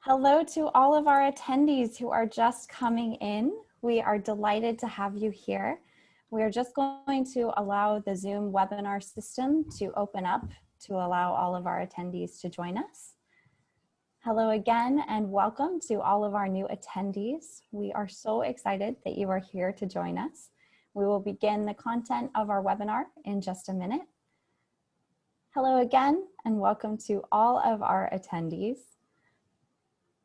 Hello to all of our attendees who are just coming in. We are delighted to have you here. We are just going to allow the Zoom webinar system to open up to allow all of our attendees to join us. Hello again and welcome to all of our new attendees. We are so excited that you are here to join us. We will begin the content of our webinar in just a minute. Hello again and welcome to all of our attendees.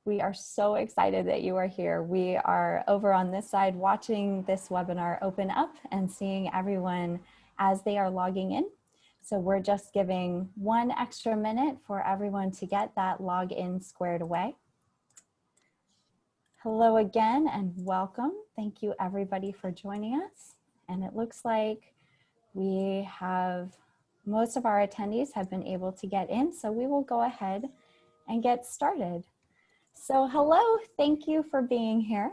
We are so excited that you are here. We are over on this side watching this webinar open up and seeing everyone as they are logging in. So we're just giving 1 extra minute for everyone to get that login squared away. Hello again and welcome. Thank you everybody for joining us. And it looks like we have, most of our attendees have been able to get in, so we will go ahead and get started. So hello, thank you for being here.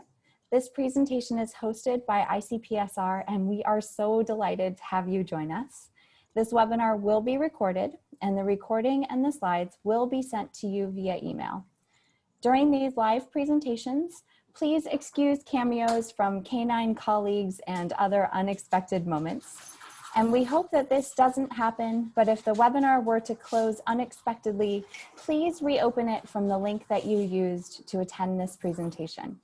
This presentation is hosted by ICPSR and we are so delighted to have you join us. This webinar will be recorded and the recording and the slides will be sent to you via email. During these live presentations, please excuse cameos from canine colleagues and other unexpected moments. And we hope that this doesn't happen, but if the webinar were to close unexpectedly, please reopen it from the link that you used to attend this presentation.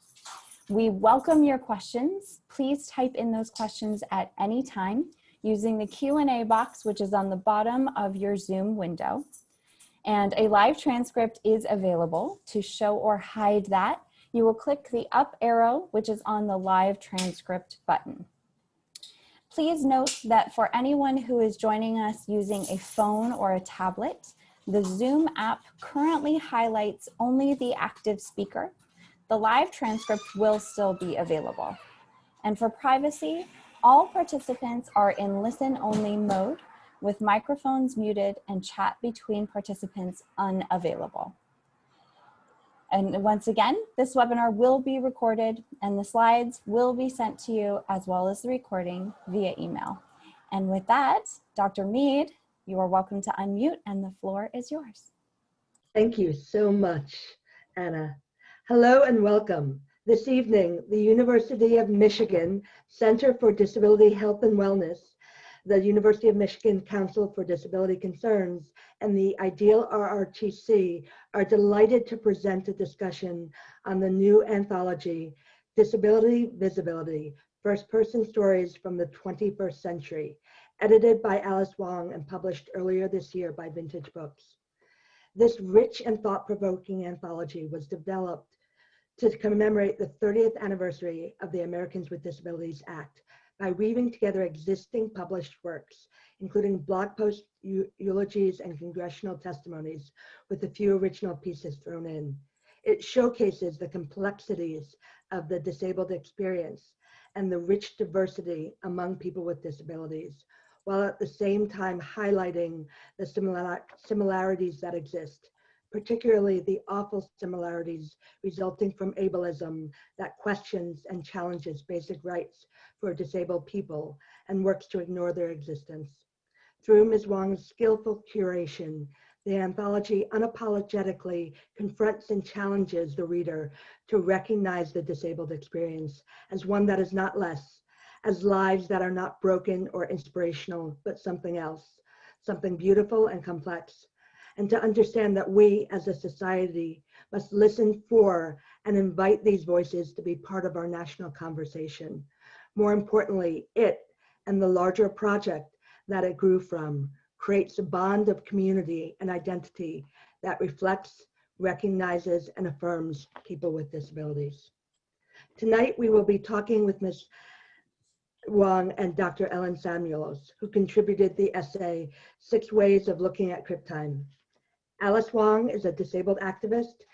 We welcome your questions. Please type in those questions at any time using the Q&A box, which is on the bottom of your Zoom window. And a live transcript is available. To show or hide that, you will click the up arrow, which is on the live transcript button. Please note that for anyone who is joining us using a phone or a tablet, the Zoom app currently highlights only the active speaker. The live transcript will still be available. And for privacy, all participants are in listen-only mode with microphones muted and chat between participants unavailable. And once again, this webinar will be recorded and the slides will be sent to you as well as the recording via email. And with that, Dr. Mead, you are welcome to unmute and the floor is yours. Thank you so much, Anna. Hello and welcome. This evening, the University of Michigan Center for Disability Health and Wellness, the University of Michigan Council for Disability Concerns, and the Ideal RRTC are delighted to present a discussion on the new anthology, Disability Visibility, First-Person Stories from the 21st Century, edited by Alice Wong and published earlier this year by Vintage Books. This rich and thought-provoking anthology was developed to commemorate the 30th anniversary of the Americans with Disabilities Act, by weaving together existing published works, including blog posts, eulogies, and congressional testimonies, with a few original pieces thrown in. It showcases the complexities of the disabled experience and the rich diversity among people with disabilities, while at the same time highlighting the similarities that exist, particularly the awful similarities resulting from ableism that questions and challenges basic rights for disabled people and works to ignore their existence. Through Ms. Wong's skillful curation, the anthology unapologetically confronts and challenges the reader to recognize the disabled experience as one that is not less, as lives that are not broken or inspirational, but something else, something beautiful and complex, and to understand that we as a society must listen for and invite these voices to be part of our national conversation. More importantly, it and the larger project that it grew from creates a bond of community and identity that reflects, recognizes, and affirms people with disabilities. Tonight, we will be talking with Ms. Wong and Dr. Ellen Samuels, who contributed the essay, 6 Ways of Looking at Crip Time. Alice Wong is a disabled activist,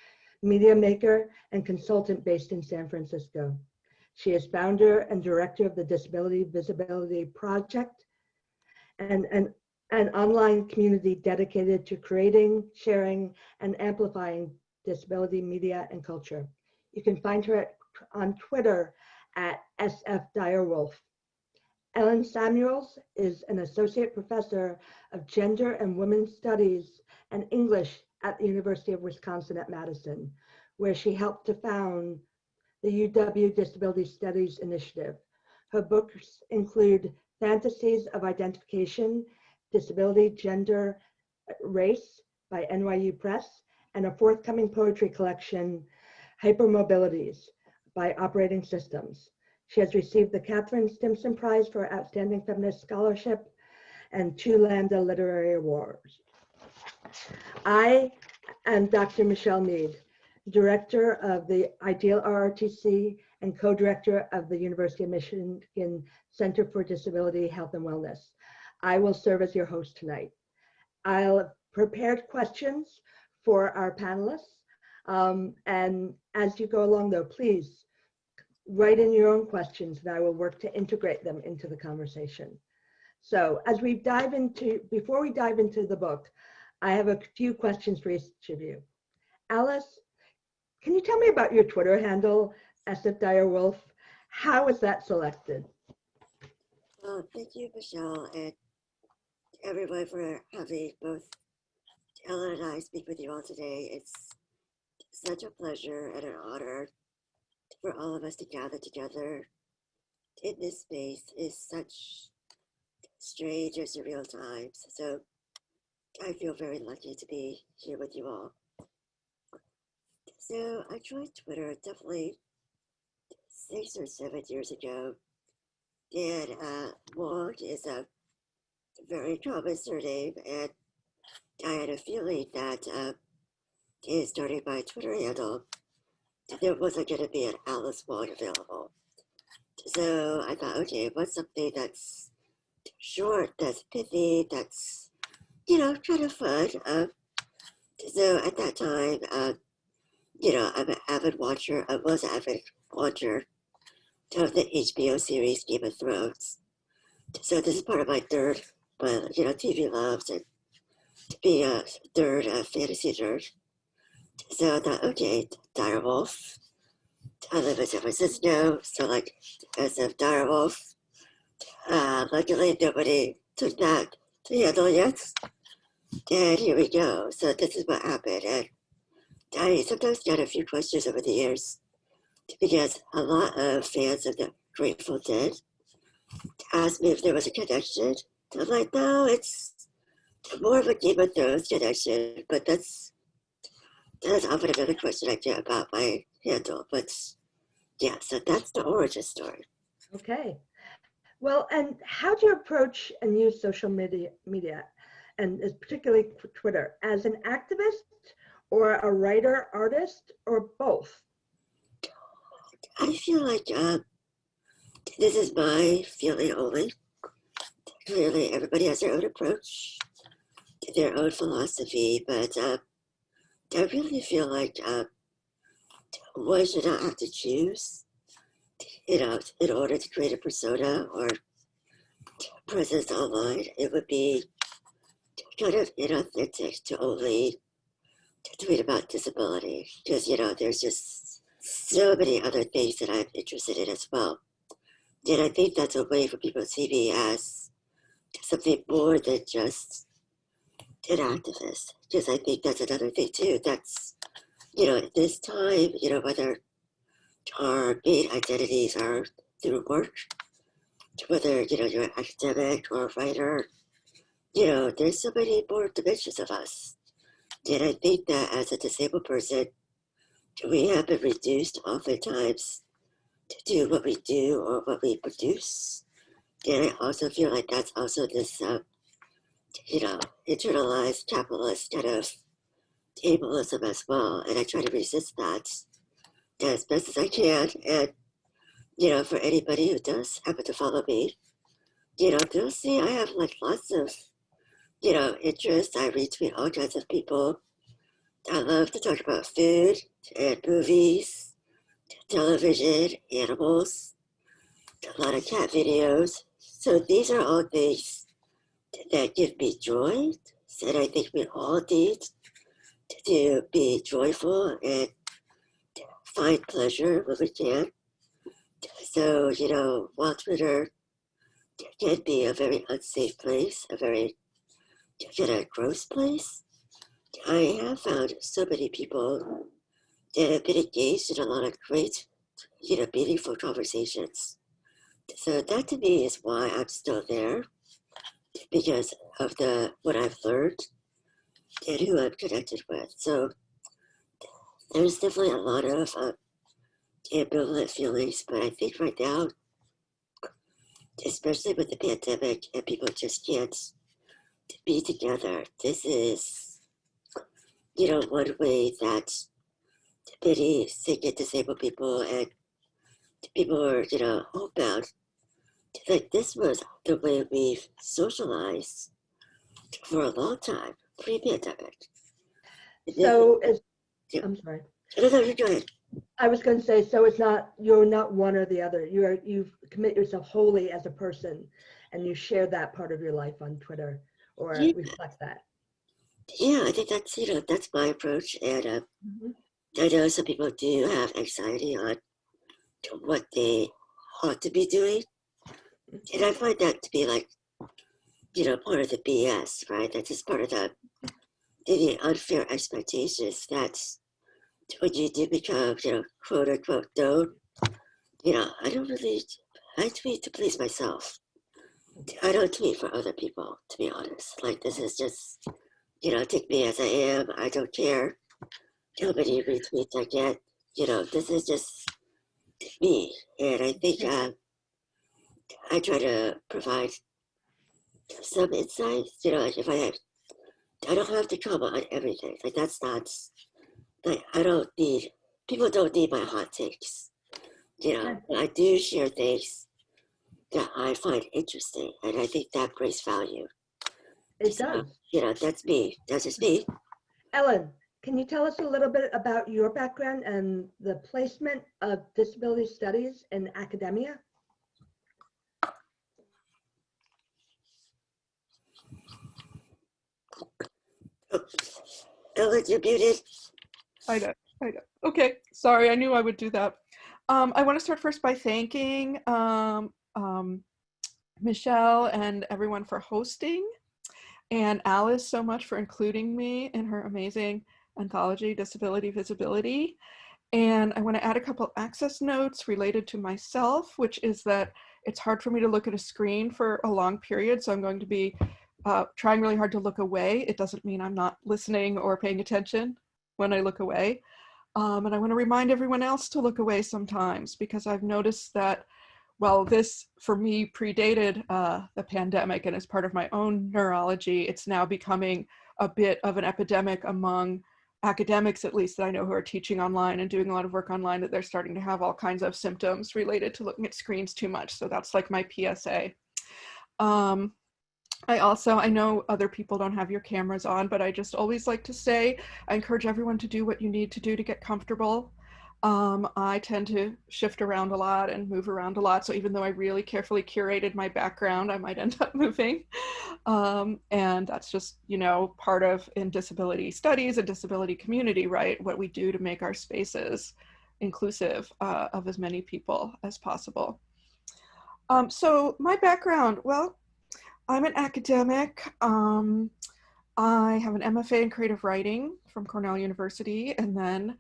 media maker, and consultant based in San Francisco. She is founder and director of the Disability Visibility Project, and an online community dedicated to creating, sharing, and amplifying disability media and culture. You can find her on Twitter at @sfdirewolf. Ellen Samuels is an associate professor of gender and women's studies and English at the University of Wisconsin at Madison, where she helped to found the UW Disability Studies Initiative. Her books include Fantasies of Identification, Disability, Gender, Race by NYU Press, and a forthcoming poetry collection, Hypermobilities by Operating Systems. She has received the Catherine Stimpson Prize for Outstanding Feminist Scholarship and 2 Lambda Literary Awards. I am Dr. Michelle Mead, Director of the Ideal RRTC and co-director of the University of Michigan Center for Disability Health and Wellness. I will serve as your host tonight. I'll prepared questions for our panelists. And as you go along though, please write in your own questions and I will work to integrate them into the conversation. So as we dive into, before we dive into the book, I have a few questions for each of you. Alice, can you tell me about your Twitter handle, @DireWolf? How was that selected? Thank you, Michelle, and everyone for having both Ellen and I speak with you all today. It's such a pleasure and an honor for all of us to gather together in this space. Is such strange and surreal times. So I feel very lucky to be here with you all. So I joined Twitter definitely 6 or 7 years ago. And Wong is a very common surname, and I had a feeling that in starting my Twitter handle, there wasn't going to be an Alice Wong available. So I thought, okay, what's something that's short, that's pithy, that's, you know, kind of fun. So at that time, you know, I'm an avid watcher. I was an avid watcher of the HBO series Game of Thrones. So this is part of my third, you know, TV loves, and to be a third fantasy nerd. So I thought, okay, direwolf. I live in San Francisco, so like as a direwolf. Luckily, nobody took that to handle yet. And here we go. So this is what happened. And I sometimes get a few questions over the years because a lot of fans of the Grateful Dead asked me if there was a connection. I'm like, no, it's more of a Game of Thrones connection, but that's often another question I get about my handle. But yeah, so that's the origin story. Okay. Well, and how do you approach and use social media, and particularly Twitter, as an activist or a writer, artist, or both? I feel like this is my feeling only. Clearly, everybody has their own approach, their own philosophy, but I really feel like one should not have to choose, you know, in order to create a persona or presence online. It would be kind of inauthentic to only tweet about disability because, you know, there's just so many other things that I'm interested in as well. And I think that's a way for people to see me as something more than just an activist, because I think that's another thing too. That's, you know, at this time, you know, whether our main identities are through work, whether, you know, you're an academic or a writer, you know, there's so many more dimensions of us. And I think that as a disabled person, we have been reduced oftentimes to do what we do or what we produce. And I also feel like that's also this, you know, internalized capitalist kind of ableism as well. And I try to resist that as best as I can. And, you know, for anybody who does happen to follow me, you know, they'll see I have like lots of, you know, interests. I retweet all kinds of people. I love to talk about food and movies, television, animals, a lot of cat videos. So these are all things that give me joy, and I think we all need to be joyful and find pleasure when we can. So, you know, while Twitter can be a very unsafe place, a very kind of gross place, I have found so many people and I've been engaged in a lot of great, meaningful conversations. So that to me is why I'm still there, because of what I've learned and who I'm connected with. So there's definitely a lot of ambivalent feelings, but I think right now, especially with the pandemic and people just can't be together, this is, one way that many sick and disabled people and people are, homebound. Like this was the way we've socialized for a long time, pre-pandemic. So Yeah. I'm sorry. No, go ahead. I was going to say, so you're not one or the other. You commit yourself wholly as a person, and you share that part of your life on Twitter or Yeah. reflect that. Yeah, I think that's that's my approach, and I know some people do have anxiety on what they ought to be doing, and I find that to be like, part of the BS, right? That's just part of the unfair expectations. That's when you do become, quote unquote, known. I tweet to please myself. I don't tweet for other people, to be honest. Like, this is just, take me as I am. I don't care how many retweets I get. This is just me. And I think I try to provide some insights. Like if I don't have to comment on everything. Like, that's not, like, people don't need my hot takes. I do share things that I find interesting, and I think that brings value. It does. That's me. That's just me. Ellen, can you tell us a little bit about your background and the placement of disability studies in academia? Ellen, you're muted. I know. Okay, sorry, I knew I would do that. I want to start first by thanking Michelle and everyone for hosting, and Alice so much for including me in her amazing anthology, Disability Visibility. And I want to add a couple access notes related to myself, which is that it's hard for me to look at a screen for a long period, so I'm going to be trying really hard to look away. It doesn't mean I'm not listening or paying attention when I look away. And I want to remind everyone else to look away sometimes, because I've noticed that, well, this for me predated the pandemic, and as part of my own neurology, it's now becoming a bit of an epidemic among academics, at least that I know, who are teaching online and doing a lot of work online, that they're starting to have all kinds of symptoms related to looking at screens too much. So that's like my PSA. I know other people don't have your cameras on, but I just always like to say, I encourage everyone to do what you need to do to get comfortable. I tend to shift around a lot and move around a lot. So even though I really carefully curated my background, I might end up moving. And that's just, part of in disability studies and disability community, right? What we do to make our spaces inclusive of as many people as possible. So my background, well, I'm an academic. I have an MFA in creative writing from Cornell University, and then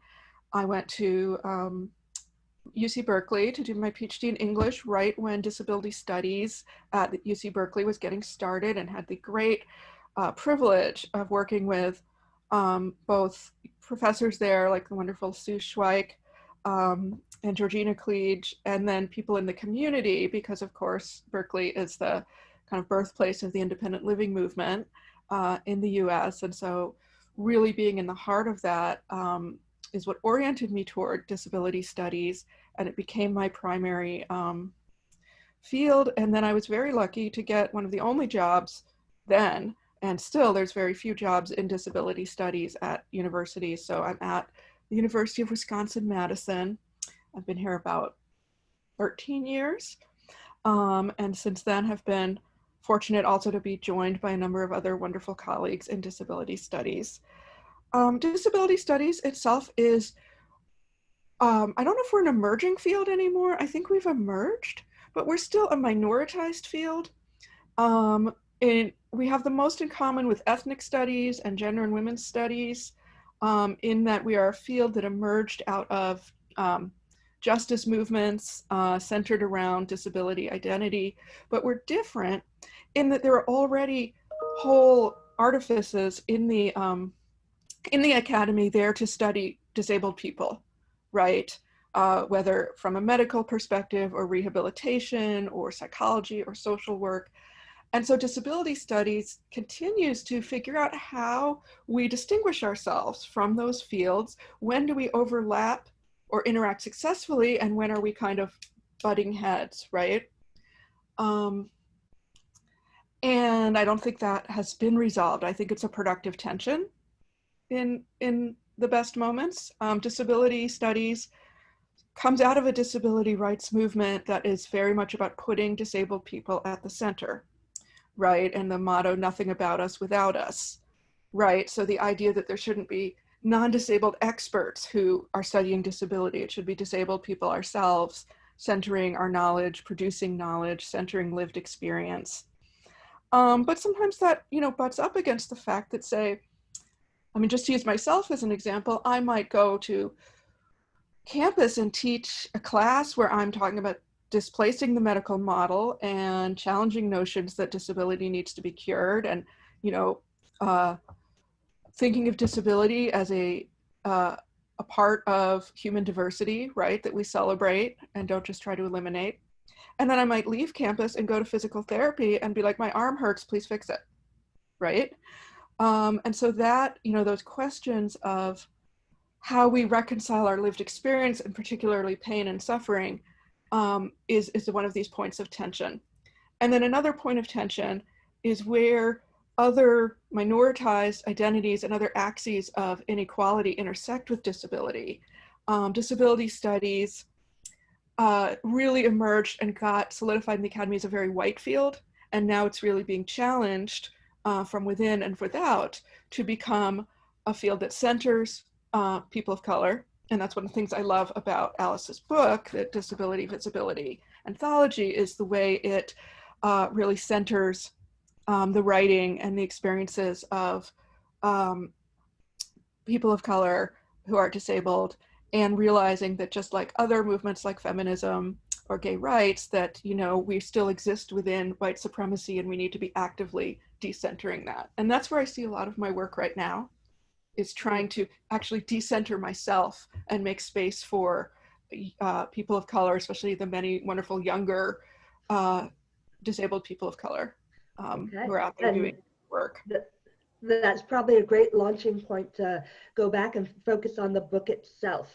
I went to UC Berkeley to do my PhD in English right when disability studies at UC Berkeley was getting started, and had the great privilege of working with both professors there, like the wonderful Sue Schweik and Georgina Klege, and then people in the community, because of course Berkeley is the kind of birthplace of the independent living movement in the US. And so really being in the heart of that is what oriented me toward disability studies, and it became my primary field. And then I was very lucky to get one of the only jobs then, and still there's very few jobs in disability studies at universities. So I'm at the University of Wisconsin-Madison. I've been here about 13 years. And since then have been fortunate also to be joined by a number of other wonderful colleagues in disability studies. Disability studies itself is, I don't know if we're an emerging field anymore. I think we've emerged, but we're still a minoritized field. We have the most in common with ethnic studies and gender and women's studies. in that we are a field that emerged out of justice movements centered around disability identity, but we're different in that there are already whole artifices in the academy there to study disabled people, right? Whether from a medical perspective or rehabilitation or psychology or social work. And so disability studies continues to figure out how we distinguish ourselves from those fields. When do we overlap or interact successfully, and when are we kind of butting heads, right? And I don't think that has been resolved. I think it's a productive tension in the best moments. Disability studies comes out of a disability rights movement that is very much about putting disabled people at the center, right? And the motto, nothing about us without us, right? So the idea that there shouldn't be non-disabled experts who are studying disability. It should be disabled people ourselves, centering our knowledge, producing knowledge, centering lived experience. But sometimes that, butts up against the fact that, say, I mean, just to use myself as an example, I might go to campus and teach a class where I'm talking about displacing the medical model and challenging notions that disability needs to be cured, and thinking of disability as a part of human diversity, right, that we celebrate and don't just try to eliminate. And then I might leave campus and go to physical therapy and be like, my arm hurts, please fix it, right? And so that, those questions of how we reconcile our lived experience, and particularly pain and suffering, is one of these points of tension. And then another point of tension is where other minoritized identities and other axes of inequality intersect with disability. Disability studies really emerged and got solidified in the academy as a very white field, and now it's really being challenged from within and without to become a field that centers people of color. And that's one of the things I love about Alice's book, that Disability, Visibility, Anthology, is the way it really centers the writing and the experiences of people of color who are disabled, and realizing that just like other movements like feminism or gay rights, that, we still exist within white supremacy, and we need to be actively decentering that. And that's where I see a lot of my work right now, is trying to actually decenter myself and make space for people of color, especially the many wonderful younger disabled people of color who are out there doing work. That's probably a great launching point to go back and focus on the book itself.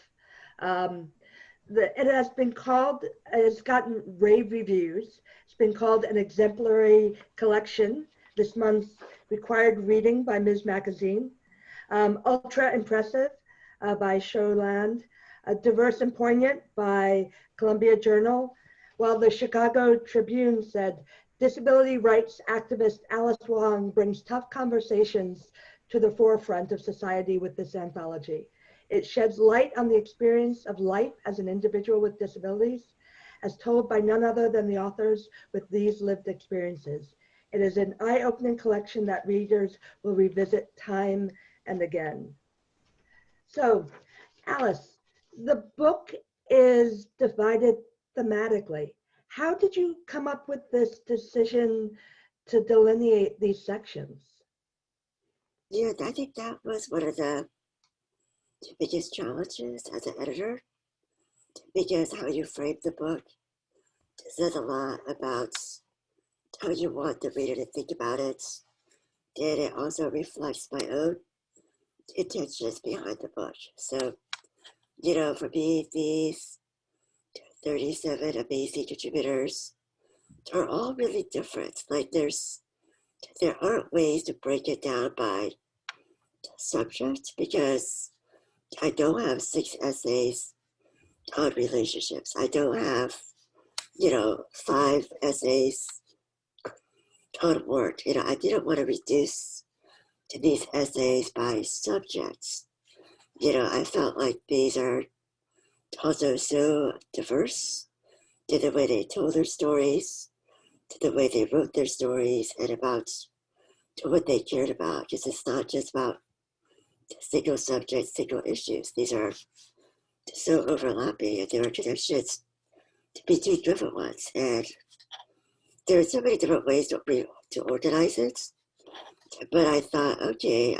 It has been called, it's gotten rave reviews. It's been called an exemplary collection, this month's required reading by Ms. Magazine. Ultra impressive by Showland, diverse and poignant by Columbia Journal, while the Chicago Tribune said, disability rights activist Alice Wong brings tough conversations to the forefront of society with this anthology. It sheds light on the experience of life as an individual with disabilities, as told by none other than the authors with these lived experiences. It is an eye-opening collection that readers will revisit time and again. So, Alice, the book is divided thematically. How did you come up with this decision to delineate these sections? Yeah, I think that was one of the biggest challenges as an editor, because how you frame the book says a lot about how you want the reader to think about it, and it also reflects my own intentions behind the book. So, for me, these 37 amazing contributors are all really different. Like there aren't ways to break it down by subject, because I don't have 6 essays on relationships. I don't have, 5 essays on work. I didn't want to reduce to these essays by subjects. I felt like these are also so diverse to the way they told their stories, to the way they wrote their stories, and about what they cared about. Because it's not just about single subjects, single issues. These are so overlapping, and there are connections between different ones. And there are so many different ways to organize it. But I thought, okay,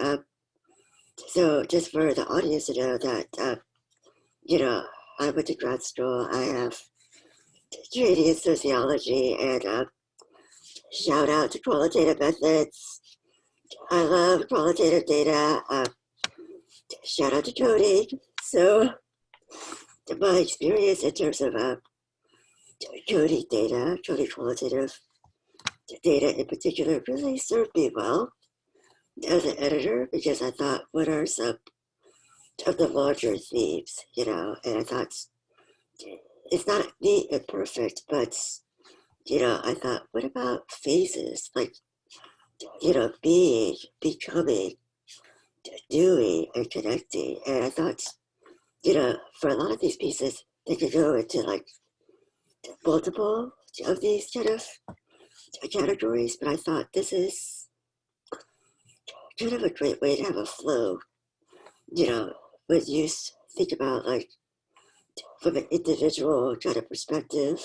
so just for the audience to know that, I went to grad school. I have training in sociology, and shout out to qualitative methods. I love qualitative data. Shout out to coding. So my experience in terms of coding data, coding qualitative data in particular, really served me well as an editor, because I thought, what are some of the larger themes, and I thought, it's not neat and perfect, but, I thought, what about phases, like, being, becoming, doing, and connecting. And I thought, for a lot of these pieces, they could go into like multiple of these kind of categories, but I thought this is kind of a great way to have a flow, when you think about like from an individual kind of perspective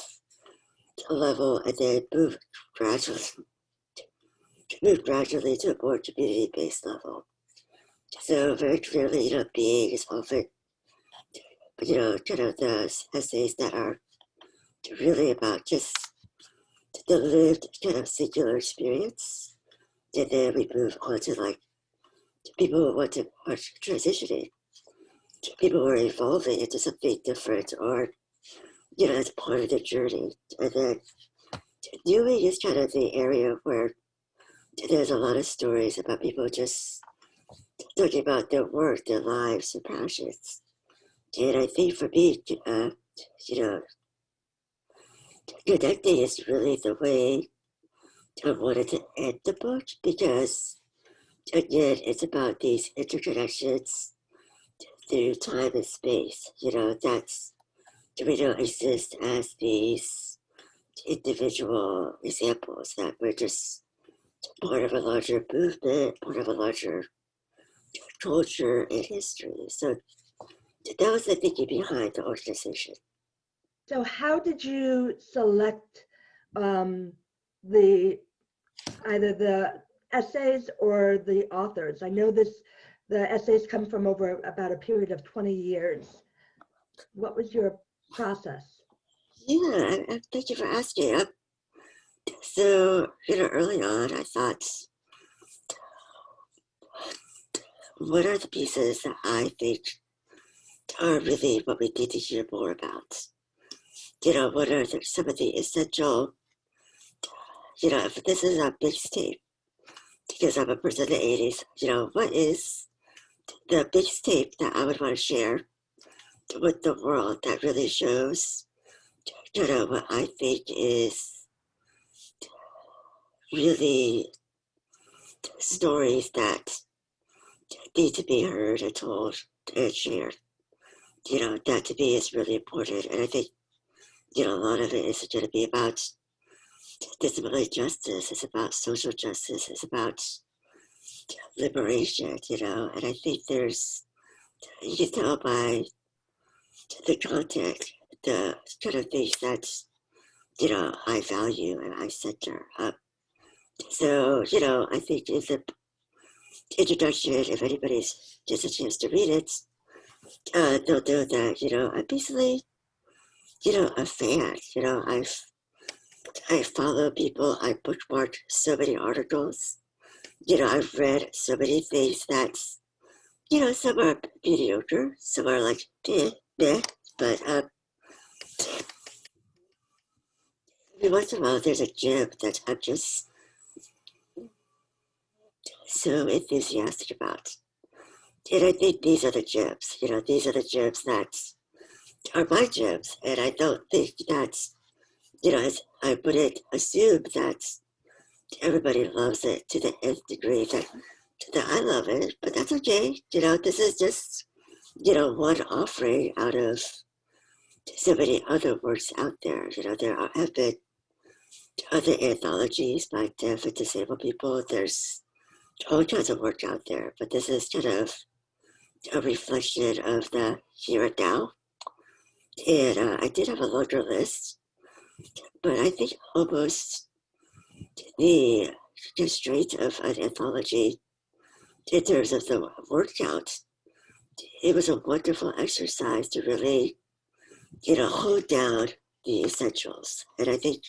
level, and then move gradually to a more community-based level. So very clearly, being is often, kind of the essays that are really about just the lived kind of singular experience. And then we move on to like people who are transitioning, people who are evolving into something different, or, it's part of the journey. And then doing is kind of the area where there's a lot of stories about people just talking about their work, their lives, and passions. And I think for me, connecting is really the way I wanted to end the book, because, again, it's about these interconnections through time and space. That's, we don't exist as these individual examples, that we're just part of a larger movement, part of a larger culture and history. So that was the thinking behind the organization. So how did you select either the essays or the authors? I know the essays come from over about a period of 20 years. What was your process? Yeah, thank you for asking. So, early on, I thought, what are the pieces that I think are really what we need to hear more about? What are some of the essential, if this is a mixtape, because I'm a person in the 80s, what is the mixtape that I would want to share with the world that really shows, what I think is really stories that need to be heard and told and shared. That to me is really important. And I think, a lot of it is going to be about disability justice. It's about social justice. It's about liberation, and I think you can tell by the content, the kind of things that, I value and I center up. So, I think in the introduction, if anybody gets a chance to read it, they'll know that, I'm basically, a fan. I follow people. I bookmarked so many articles. I've read so many things that, some are mediocre, some are like, meh, but every once in a while there's a gem that I'm just so enthusiastic about. And I think these are the gems, these are the gems that are my gems. And I don't think that, I wouldn't assume that everybody loves it to the nth degree that I love it, but that's okay. This is just, one offering out of so many other works out there. There have been other anthologies by deaf and disabled people. There's all kinds of work out there, but this is kind of a reflection of the here and now. And I did have a longer list, but I think almost the constraint of an anthology in terms of the word count, it was a wonderful exercise to really, hold down the essentials. And I think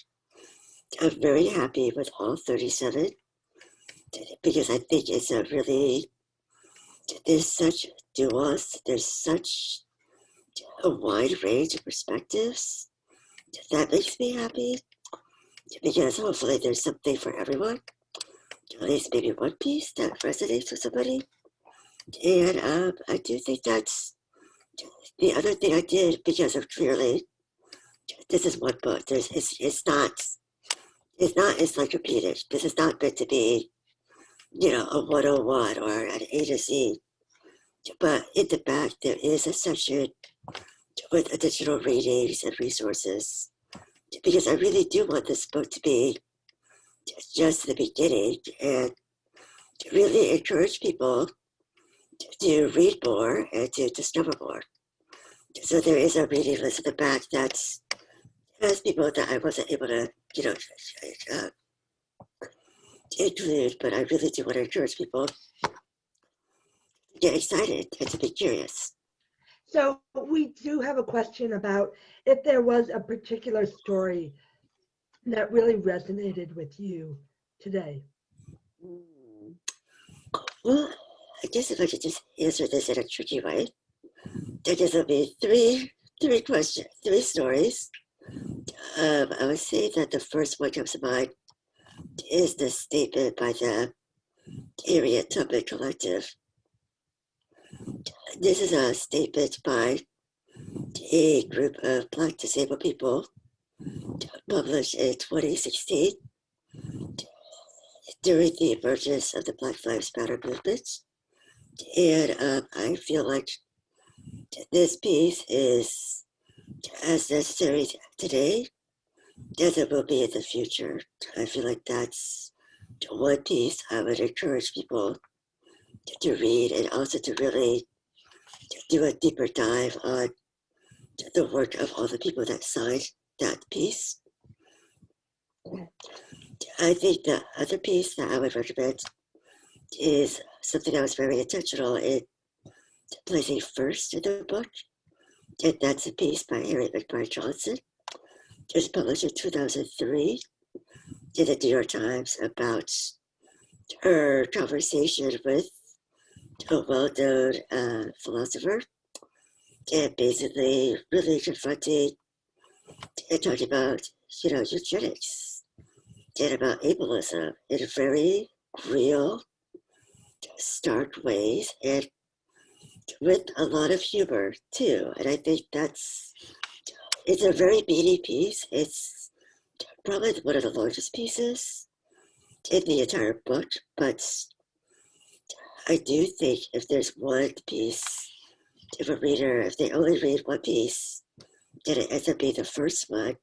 I'm very happy with all 37 because I think it's a really, there's such nuance, there's such a wide range of perspectives. That makes me happy because hopefully there's something for everyone. At least maybe one piece that resonates with somebody. And I do think that's the other thing I did because of clearly, this is one book. It's not encyclopedic. This is not meant to be, a 101 or an A to Z. But in the back, there is a section with additional readings and resources because I really do want this book to be just the beginning and to really encourage people to read more and to discover more. So there is a reading list in the back that has people that I wasn't able to, include, but I really do want to encourage people to get excited and to be curious. So we do have a question about if there was a particular story that really resonated with you today. Well, I guess if I could just answer this in a tricky way, there guess there'll be three questions, three stories. I would say that the first one comes to mind is the statement by the Harriet Tubman Collective. This is a statement by a group of Black disabled people published in 2016 during the emergence of the Black Lives Matter movement. And I feel like this piece is as necessary today as it will be in the future. I feel like that's one piece I would encourage people to read and also to really do a deeper dive on the work of all the people that signed that piece. I think the other piece that I would recommend is something I was very intentional in placing first in the book, and that's a piece by Harriet McBride Johnson. It was published in 2003 in the New York Times about her conversation with a well-known philosopher, and basically really confronting and talking about, eugenics and about ableism in very real, stark ways and with a lot of humor too. And I think it's a very meaty piece. It's probably one of the largest pieces in the entire book, but I do think if there's one piece, if a reader, if they only read one piece, and it ends up being the first one,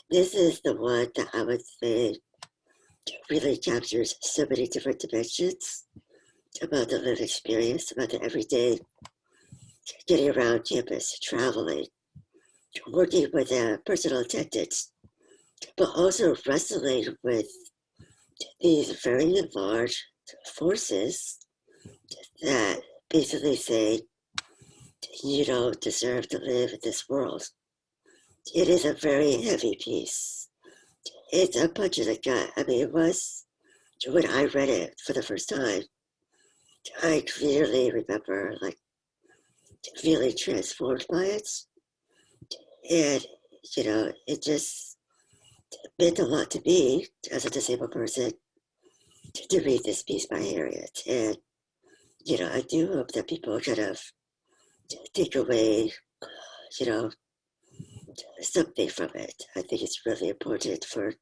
this is the one that I would say really captures so many different dimensions about the lived experience, about the everyday getting around campus, traveling, working with personal attendants, but also wrestling with these very large forces that basically say, you don't deserve to live in this world. It is a very heavy piece. It's a punch in the gut. I mean, it was, when I read it for the first time, I clearly remember feeling transformed by it. And, it just meant a lot to me as a disabled person to read this piece by Harriet. And, I do hope that people kind of take away, something from it. I think it's really important for,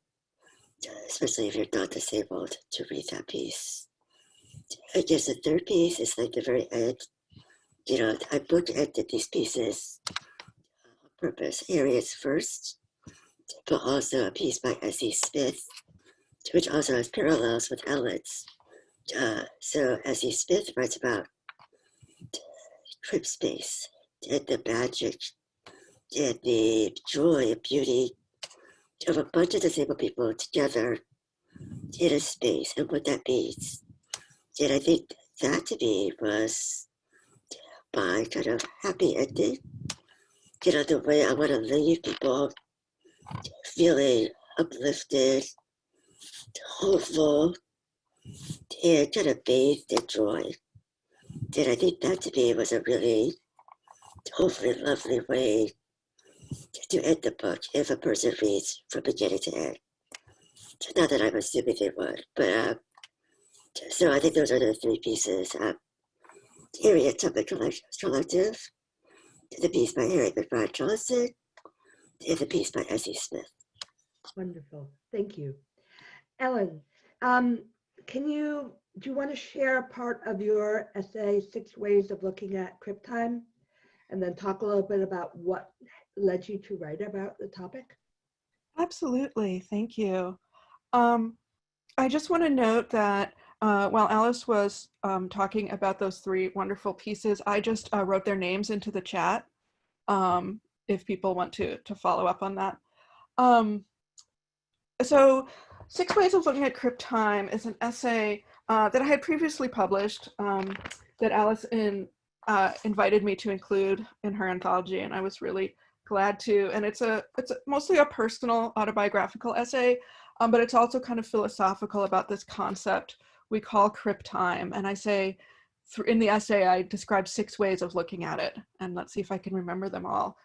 especially if you're not disabled, to read that piece. I guess the third piece is like the very end. I bookended these pieces on purpose. Harriet's first, but also a piece by S.E. Smith, which also has parallels with Ellen's. So S.E. Smith writes about Crip space, and the magic and the joy and beauty of a bunch of disabled people together in a space and what that means. And I think that to me was my kind of happy ending. You know, the way I want to leave people feeling uplifted, hopeful, and kind of bathed in joy. And I think that to me was a really, hopefully lovely way to end the book if a person reads from beginning to end. Not that I'm assuming they would, but so I think those are the three pieces. Harriet Tubman Collective, the piece by Harriet McBride Johnson, and the piece by Essie Smith. Wonderful. Thank you. Ellen, do you want to share a part of your essay, 6 Ways of Looking at Crip Time, and then talk a little bit about what led you to write about the topic? Absolutely, thank you. I just want to note that while Alice was talking about those 3 wonderful pieces, I just wrote their names into the chat if people want to follow up on that. So 6 Ways of Looking at Crip Time is an essay that I had previously published that Alice invited me to include in her anthology, and I was really glad to. And it's mostly a personal autobiographical essay, but it's also kind of philosophical about this concept we call Crip Time. And I say, in the essay, I describe 6 ways of looking at it. And let's see if I can remember them all.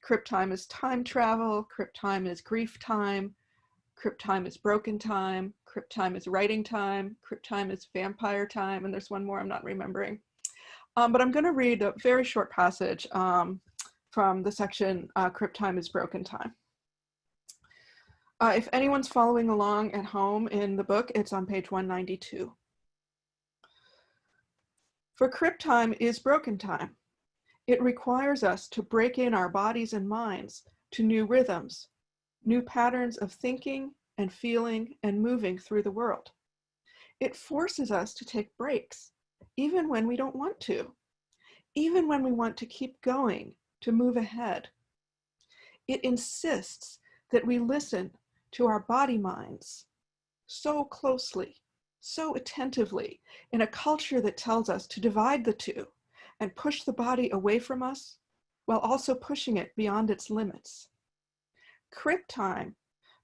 Crip Time is time travel. Crip Time is grief time. Crip Time is broken time. Crip Time is writing time. Crip Time is vampire time. And there's one more I'm not remembering. But I'm going to read a very short passage from the section Crip Time is broken time. If anyone's following along at home in the book, it's on page 192. For Crip Time is broken time. It requires us to break in our bodies and minds to new rhythms, new patterns of thinking and feeling and moving through the world. It forces us to take breaks, even when we don't want to, even when we want to keep going, to move ahead. It insists that we listen to our body minds so closely, so attentively, in a culture that tells us to divide the two and push the body away from us while also pushing it beyond its limits. Crip time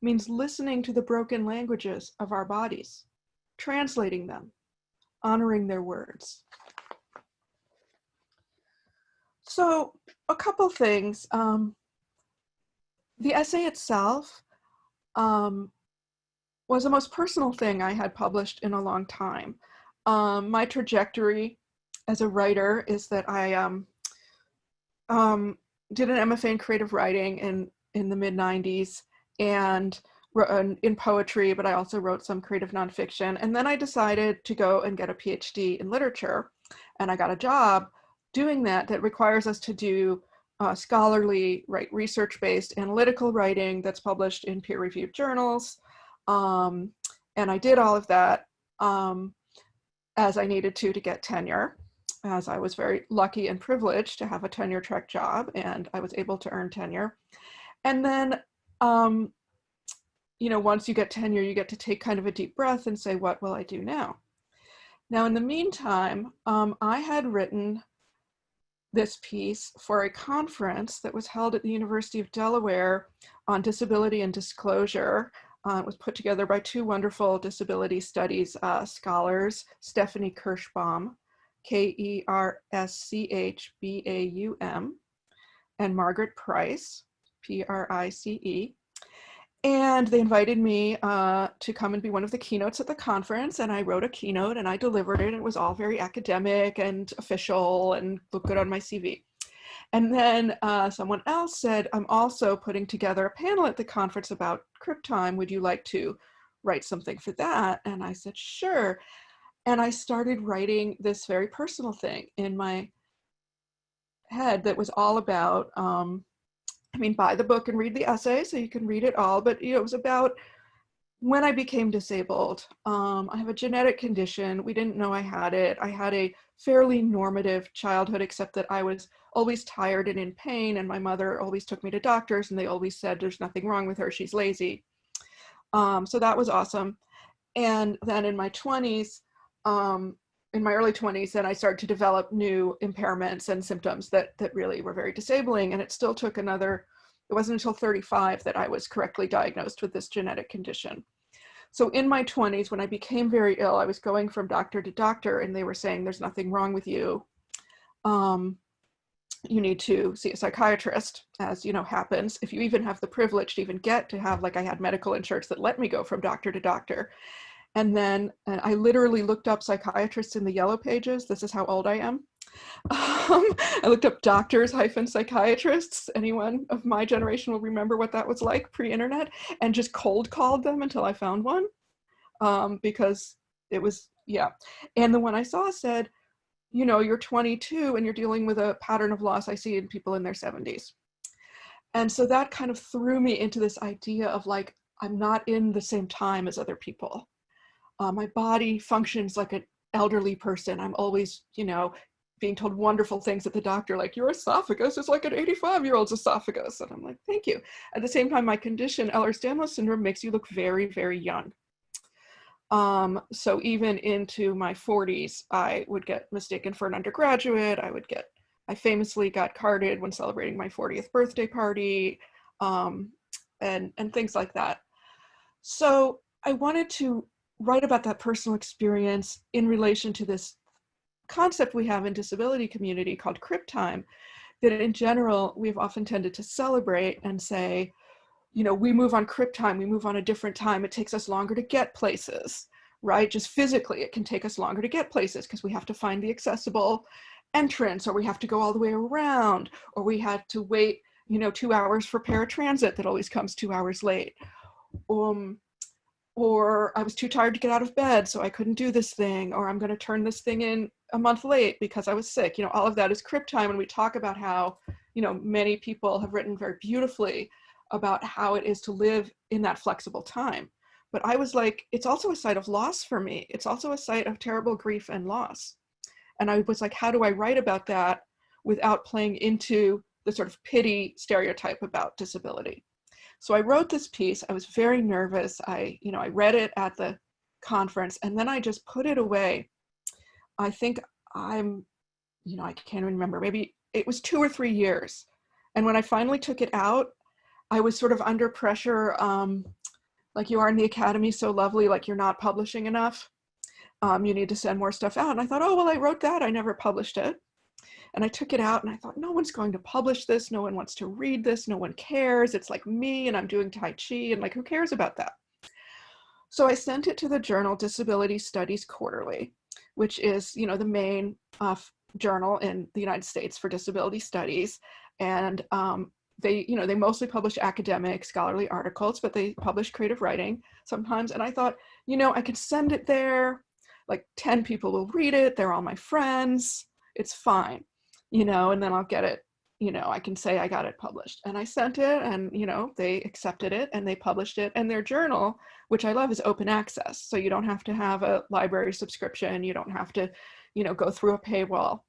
means listening to the broken languages of our bodies, translating them, honoring their words. So a couple things. The essay itself was the most personal thing I had published in a long time. My trajectory as a writer is that I did an MFA in creative writing in the mid-90s and in poetry, but I also wrote some creative nonfiction. And then I decided to go and get a PhD in literature. And I got a job doing that requires us to do scholarly, research-based analytical writing that's published in peer-reviewed journals. And I did all of that as I needed to get tenure, as I was very lucky and privileged to have a tenure-track job, and I was able to earn tenure. And then, once you get tenure, you get to take kind of a deep breath and say, what will I do now? Now, in the meantime, I had written this piece for a conference that was held at the University of Delaware on disability and disclosure. It was put together by 2 wonderful disability studies scholars, Stephanie Kirschbaum, Kerschbaum, and Margaret Price, Price. And they invited me to come and be one of the keynotes at the conference, and I wrote a keynote and I delivered it. It was all very academic and official and looked good on my CV. And then someone else said, I'm also putting together a panel at the conference about Crip Time. Would you like to write something for that? And I said, sure. And I started writing this very personal thing in my head that was all about, buy the book and read the essay so you can read it all. But it was about when I became disabled, I have a genetic condition. We didn't know I had it. I had a fairly normative childhood, except that I was always tired and in pain, and my mother always took me to doctors, and they always said there's nothing wrong with her, she's lazy. So that was awesome. And then in my 20s, in my early 20s, then I started to develop new impairments and symptoms that really were very disabling. And it still took it wasn't until 35 that I was correctly diagnosed with this genetic condition. So in my 20s, when I became very ill, I was going from doctor to doctor, and they were saying, there's nothing wrong with you. You need to see a psychiatrist, as happens if you even have the privilege to even get to have, like, I had medical insurance that let me go from doctor to doctor. And then I literally looked up psychiatrists in the yellow pages. This is how old I am. I looked up doctors-psychiatrists. Anyone of my generation will remember what that was like pre-internet, and just cold called them until I found one, because it was, yeah. And the one I saw said, you're 22 and you're dealing with a pattern of loss I see in people in their 70s. And so that kind of threw me into this idea of, like, I'm not in the same time as other people. My body functions like an elderly person. I'm always, being told wonderful things at the doctor, like, your esophagus is like an 85-year-old's esophagus. And I'm like, thank you. At the same time, my condition, Ehlers-Danlos syndrome, makes you look very, very young. So even into my 40s, I would get mistaken for an undergraduate. I famously got carded when celebrating my 40th birthday party, and things like that. So I wanted to write about that personal experience in relation to this concept we have in disability community called Crip time, that in general, we've often tended to celebrate and say, we move on Crip time, we move on a different time, it takes us longer to get places, right? Just physically, it can take us longer to get places because we have to find the accessible entrance, or we have to go all the way around, or we had to wait, 2 hours for paratransit that always comes 2 hours late. Or I was too tired to get out of bed, so I couldn't do this thing, or I'm going to turn this thing in a month late because I was sick. All of that is Crip time. And we talk about how, many people have written very beautifully about how it is to live in that flexible time. But I was like, it's also a site of loss for me. It's also a site of terrible grief and loss. And I was like, how do I write about that without playing into the sort of pity stereotype about disability? So I wrote this piece. I was very nervous. I read it at the conference, and then I just put it away. I think I can't remember, maybe it was 2 or 3 years. And when I finally took it out, I was sort of under pressure, like, you are in the academy, so lovely, like, you're not publishing enough. You need to send more stuff out. And I thought, oh, well, I wrote that, I never published it. And I took it out and I thought, no one's going to publish this. No one wants to read this. No one cares. It's like me, and I'm doing Tai Chi, and, like, who cares about that? So I sent it to the journal Disability Studies Quarterly, which is, the main journal in the United States for disability studies. And they mostly publish academic scholarly articles, but they publish creative writing sometimes. And I thought, I could send it there. Like, 10 people will read it. They're all my friends. It's fine. And then I'll get it, I can say I got it published. And I sent it, and, they accepted it and they published it. And their journal, which I love, is open access. So you don't have to have a library subscription. You don't have to, go through a paywall.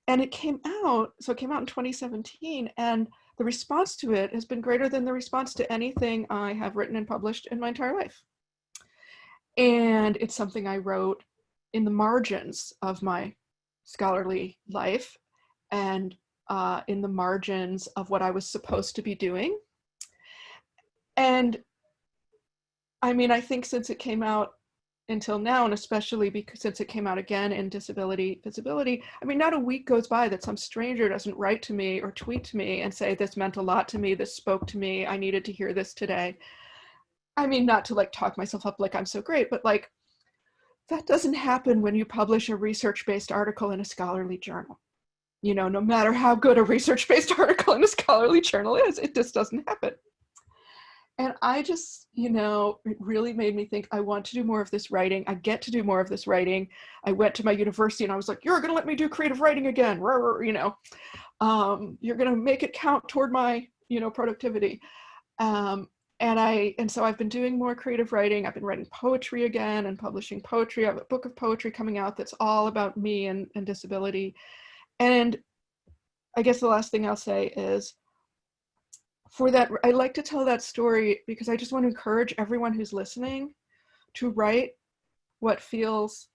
And it came out in 2017. And the response to it has been greater than the response to anything I have written and published in my entire life. And it's something I wrote in the margins of my scholarly life, and in the margins of what I was supposed to be doing. And I think since it came out until now, and especially because since it came out again in Disability Visibility, not a week goes by that some stranger doesn't write to me or tweet to me and say, this meant a lot to me, this spoke to me, I needed to hear this today. Not to, like, talk myself up like I'm so great, but, like, that doesn't happen when you publish a research-based article in a scholarly journal. No matter how good a research-based article in a scholarly journal is, it just doesn't happen. And I just, it really made me think, I want to do more of this writing. I get to do more of this writing. I went to my university and I was like, you're going to let me do creative writing again. You're going to make it count toward my, productivity. And so I've been doing more creative writing. I've been writing poetry again and publishing poetry. I have a book of poetry coming out that's all about me and disability. And I guess the last thing I'll say is, for that, I like to tell that story because I just want to encourage everyone who's listening to write what feels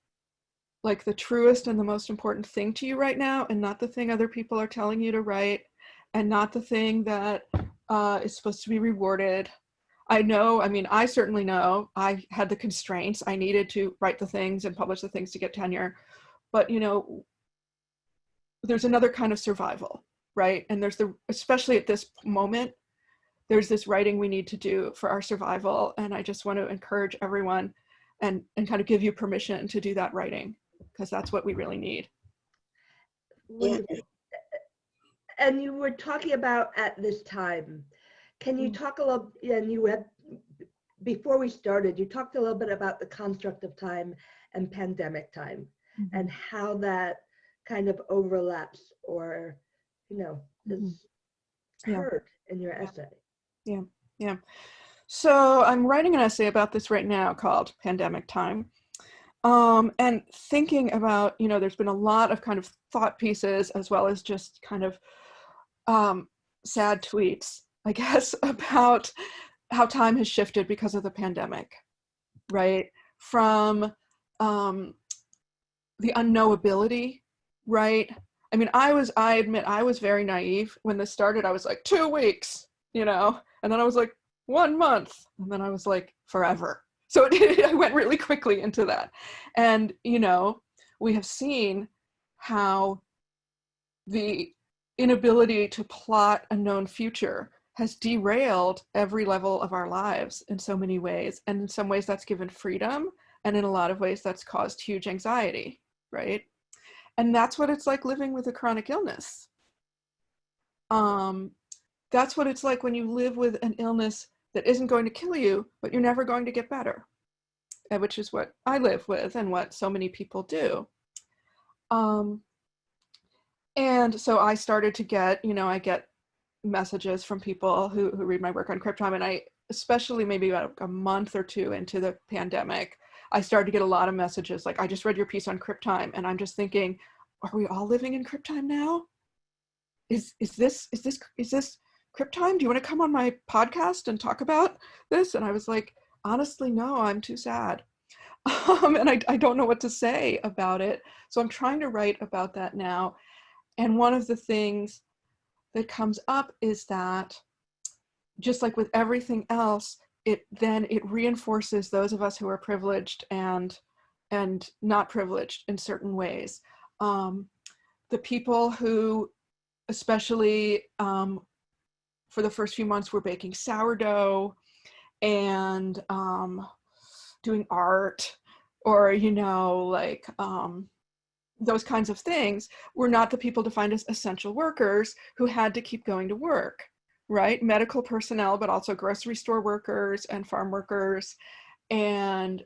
like the truest and the most important thing to you right now, and not the thing other people are telling you to write, and not the thing that is supposed to be rewarded. I know, I mean, I certainly know I had the constraints. I needed to write the things and publish the things to get tenure. But, you know, there's another kind of survival, right? And there's especially at this moment, there's this writing we need to do for our survival. And I just want to encourage everyone and kind of give you permission to do that writing, because that's what we really need. Yeah. And you were talking about at this time, can you talk a little, and you had, before we started, you talked a little bit about the construct of time and pandemic time, and how that kind of overlaps or, you know, is heard in your essay. Yeah. So I'm writing an essay about this right now called Pandemic Time. And thinking about, you know, there's been a lot of kind of thought pieces as well as just kind of sad tweets, I guess, about how time has shifted because of the pandemic, right? From the unknowability, right? I mean, I admit I was very naive. When this started, I was like, 2 weeks, you know, and then I was like, 1 month, and then I was like, forever. So I went really quickly into that. And, you know, we have seen how the inability to plot a known future has derailed every level of our lives in so many ways. And in some ways that's given freedom. And in a lot of ways that's caused huge anxiety, right? And that's what it's like living with a chronic illness. That's what it's like when you live with an illness that isn't going to kill you, but you're never going to get better, which is what I live with and what so many people do. And so I started to get, you know, I get messages from people who read my work on Crip time, and I, especially maybe about a month or two into the pandemic, I started to get a lot of messages like, I just read your piece on Crip time, and I'm just thinking, are we all living in Crip time now? Is this Crip time? Do you want to come on my podcast and talk about this? And I was like, honestly, no, I'm too sad. And I don't know what to say about it. So I'm trying to write about that now. And one of the things that comes up is that, just like with everything else, it reinforces those of us who are privileged and not privileged in certain ways. The people who, especially for the first few months, were baking sourdough and doing art, or, you know, like those kinds of things, were not the people defined as essential workers who had to keep going to work, right? Medical personnel, but also grocery store workers and farm workers and,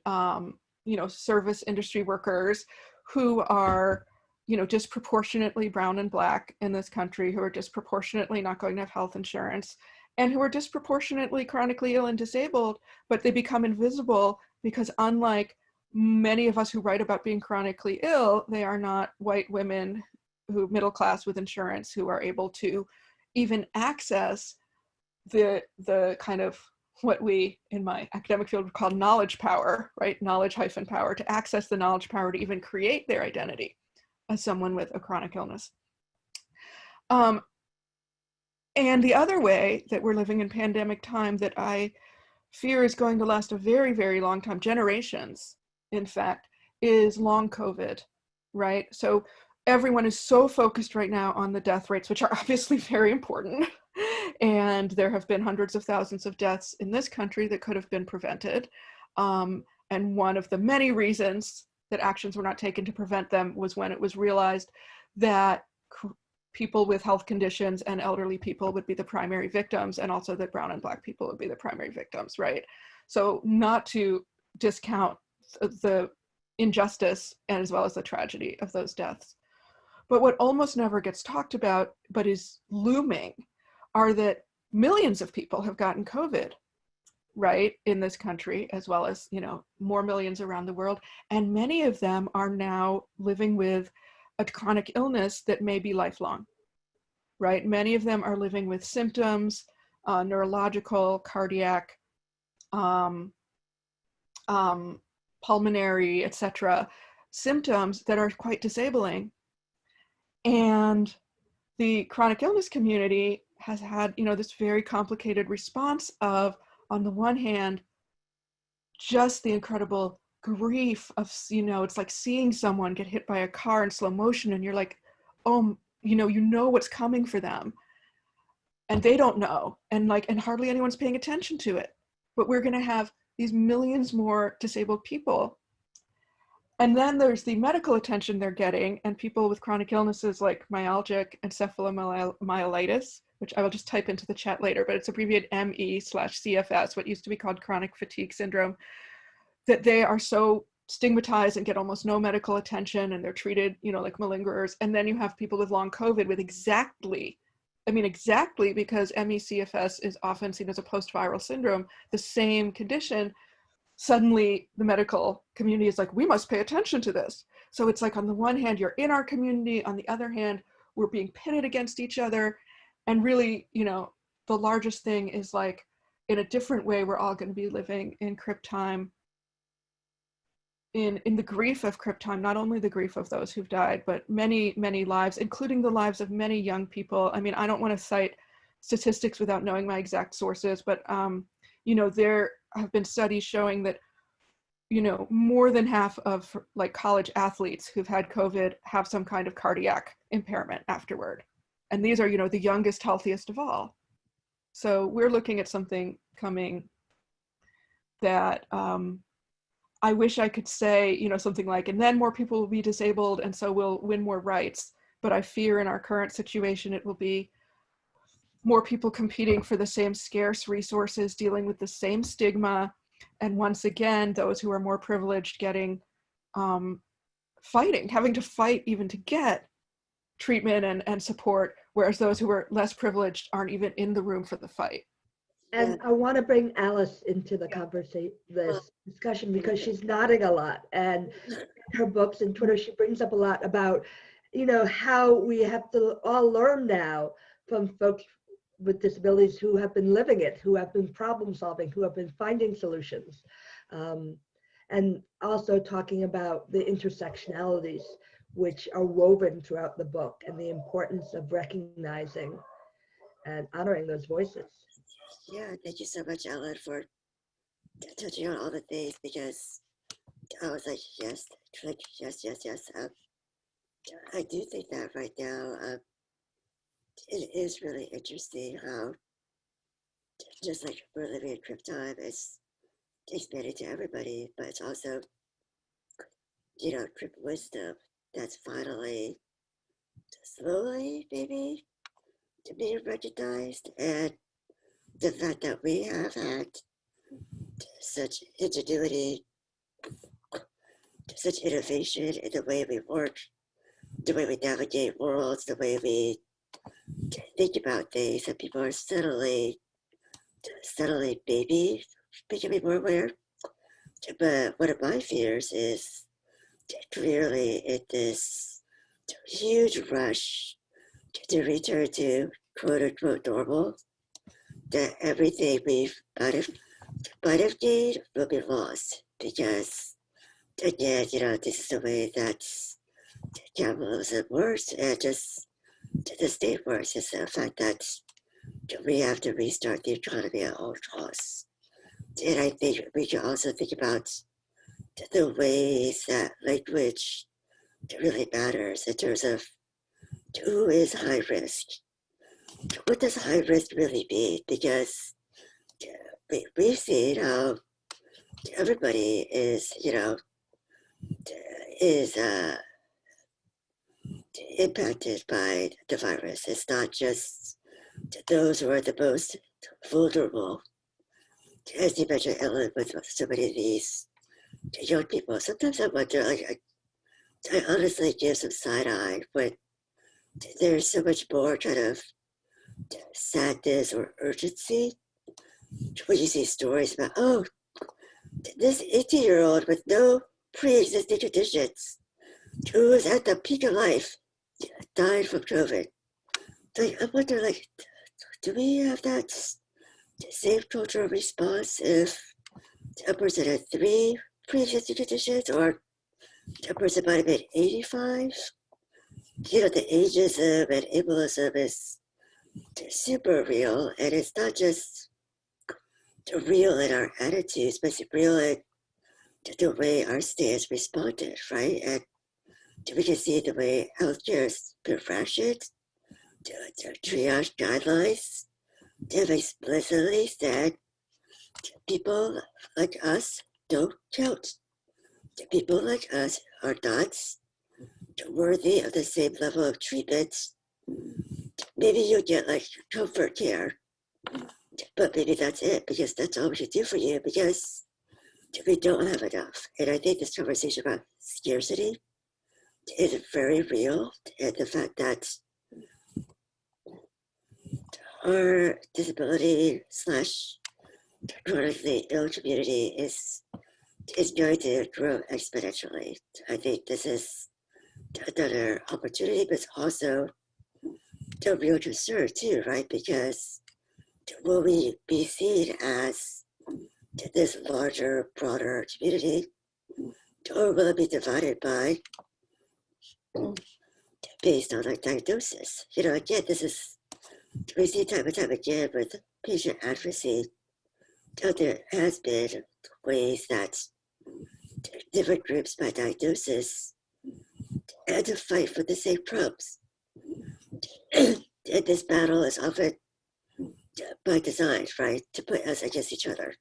you know, service industry workers who are, you know, disproportionately brown and Black in this country, who are disproportionately not going to have health insurance, and who are disproportionately chronically ill and disabled, but they become invisible because, unlike many of us who write about being chronically ill, they are not white women who middle class with insurance who are able to even access the kind of what we in my academic field would call knowledge power, right? Knowledge hyphen power, to access the knowledge power to even create their identity as someone with a chronic illness. And the other way that we're living in pandemic time that I fear is going to last a very, very long time, generations, in fact, is long COVID, right? So everyone is so focused right now on the death rates, which are obviously very important. And there have been hundreds of thousands of deaths in this country that could have been prevented. And one of the many reasons that actions were not taken to prevent them was when it was realized that people with health conditions and elderly people would be the primary victims, and also that brown and Black people would be the primary victims, right? So not to discount the injustice and as well as the tragedy of those deaths. But what almost never gets talked about, but is looming, are that millions of people have gotten COVID, right, in this country, as well as, you know, more millions around the world. And many of them are now living with a chronic illness that may be lifelong, right? Many of them are living with symptoms, neurological, cardiac, pulmonary, etc., symptoms that are quite disabling. And the chronic illness community has had, you know, this very complicated response of, on the one hand, just the incredible grief of, you know, it's like seeing someone get hit by a car in slow motion and you're like, oh, you know what's coming for them. And they don't know. And hardly anyone's paying attention to it. But we're going to have these millions more disabled people. And then there's the medical attention they're getting, and people with chronic illnesses like myalgic encephalomyelitis, which I will just type into the chat later, but it's abbreviated ME/CFS, what used to be called chronic fatigue syndrome, that they are so stigmatized and get almost no medical attention, and they're treated, you know, like malingerers. And then you have people with long COVID with exactly, because ME/CFS is often seen as a post-viral syndrome, the same condition. Suddenly the medical community is like, we must pay attention to this. So it's like, on the one hand, you're in our community, on the other hand, we're being pitted against each other. And really, you know, the largest thing is like, in a different way, we're all going to be living in Crip time, in the grief of Crip time, not only the grief of those who've died, but many, many lives, including the lives of many young people. I mean, I don't want to cite statistics without knowing my exact sources, but, you know, there have been studies showing that, you know, more than half of like college athletes who've had COVID have some kind of cardiac impairment afterward. And these are, you know, the youngest, healthiest of all. So we're looking at something coming that I wish I could say, you know, something like, and then more people will be disabled and so we'll win more rights. But I fear in our current situation, it will be more people competing for the same scarce resources, dealing with the same stigma. And once again, those who are more privileged getting, having to fight even to get treatment and support, whereas those who are less privileged aren't even in the room for the fight. And I want to bring Alice into the this discussion, because she's nodding a lot, and her books and Twitter, she brings up a lot about, you know, how we have to all learn now from folks with disabilities who have been living it, who have been problem solving, who have been finding solutions. And also talking about the intersectionalities which are woven throughout the book, and the importance of recognizing and honoring those voices. Yeah, thank you so much, Ellen, for touching on all the things, because I was like, yes. I do think that right now, it is really interesting how, just like we're living in Crip time, it's expanding to everybody, but it's also, you know, Crip wisdom that's finally, slowly, maybe, to be recognized. And the fact that we have had such ingenuity, such innovation in the way we work, the way we navigate worlds, the way we think about things, and people are steadily maybe becoming more aware. But one of my fears is clearly in this huge rush to return to quote unquote normal, that everything we might have gained will be lost, because again, you know, this is the way that capitalism works, and just the state works. Is the fact that we have to restart the economy at all costs. And I think we can also think about the ways that language really matters in terms of who is high risk. What does high risk really mean? Because we've seen how everybody is, you know, is impacted by the virus. It's not just those who are the most vulnerable. As you mentioned, Ellen, with so many of these young people, sometimes I wonder, like, I honestly give some side eye when there's so much more kind of sadness or urgency when you see stories about, oh, this 18-year-old with no pre-existing conditions who was at the peak of life died from COVID. Like, I wonder, like, do we have that same cultural response if a person had 3 pre-existing conditions, or a person might have been 85? You know, the ageism and ableism is super real, and it's not just real in our attitudes, but it's real in the way our states responded, right? And we can see the way healthcare has been rationed, the triage guidelines. They've explicitly said people like us don't count. People like us are not worthy of the same level of treatment. Maybe you'll get like comfort care, but maybe that's it, because that's all we should do for you, because we don't have enough. And I think this conversation about scarcity is very real, and the fact that our disability / chronically ill community is going to grow exponentially. I think this is another opportunity, but it's also a real concern too, right? Because will we be seen as this larger, broader community, or will it be divided by based on like diagnosis? You know, again, this is, we see time and time again with patient advocacy, there has been ways that different groups by diagnosis had to fight for the same problems. And this battle is often by design, right, to put us against each other.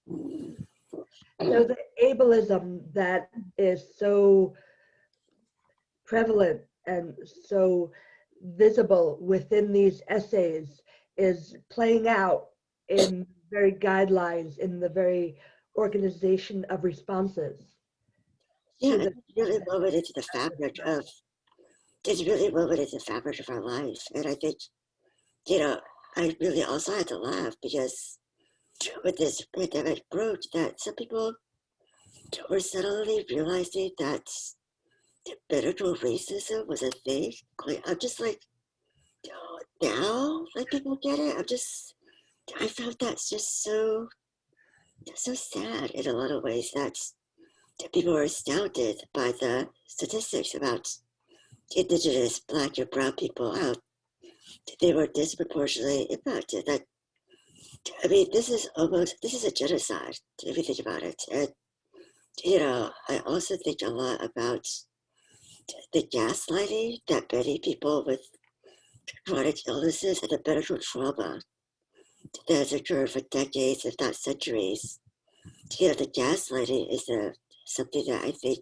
So the ableism that is so prevalent and so visible within these essays is playing out in very guidelines, in the very organization of responses. Yeah, it's really woven into the fabric of, it's really woven into the fabric of our life. And I think, you know, I really also had to laugh because with this pandemic broke, that some people were suddenly realizing that medical racism was a thing. Like, I'm just like, oh, now, like, people get it. I found that's just so sad in a lot of ways, that people were astounded by the statistics about Indigenous, Black, and Brown people, how they were disproportionately impacted. That, I mean, this is a genocide, if you think about it. And, you know, I also think a lot about the gaslighting that many people with chronic illnesses and the medical trauma that has occurred for decades, if not centuries. You know, the gaslighting is something that I think